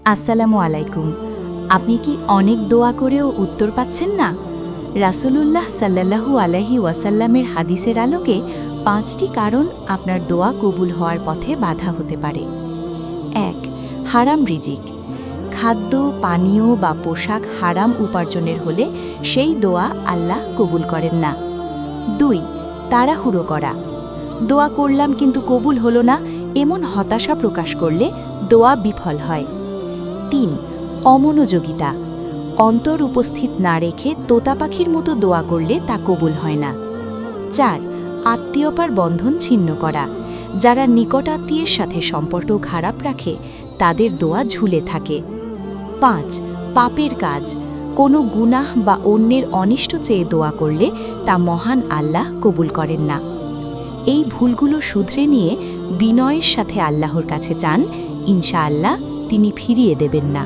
আসসালামু আলাইকুম। আপনি কি অনেক দোয়া করেও উত্তর পাচ্ছেন না? রাসূলুল্লাহ সাল্লাল্লাহু আলাইহি ওয়াসাল্লামের হাদিসের আলোকে ৫টি কারণ আপনার দোয়া কবুল হওয়ার পথে বাধা হতে পারে। ১. হারাম রিজিক। খাদ্য, পানীয় বা পোশাক হারাম উপার্জনের হলে সেই দোয়া আল্লাহ কবুল করেন না। ২. তাড়াহুড়ো করা। দোয়া করলাম কিন্তু কবুল হলো না, এমন হতাশা প্রকাশ করলে দোয়া বিফল হয়। ৩. অমনোযোগিতা। অন্তর উপস্থিত না রেখে তোতা পাখির মতো দোয়া করলে তা কবুল হয় না। ৪. আত্মীয়তার বন্ধন ছিন্ন করা। যারা নিকটাত্মীয়ের সাথে সম্পর্ক খারাপ রাখে তাদের দোয়া ঝুলে থাকে। ৫. পাপের কাজ। কোনো গুনাহ বা অন্যের অনিষ্ট চেয়ে দোয়া করলে তা মহান আল্লাহ কবুল করেন না। এই ভুলগুলো শুধরে নিয়ে বিনয়ের সাথে আল্লাহর কাছে চান, ইনশাআল্লাহ তিনি ফিরিয়ে দেবেন না।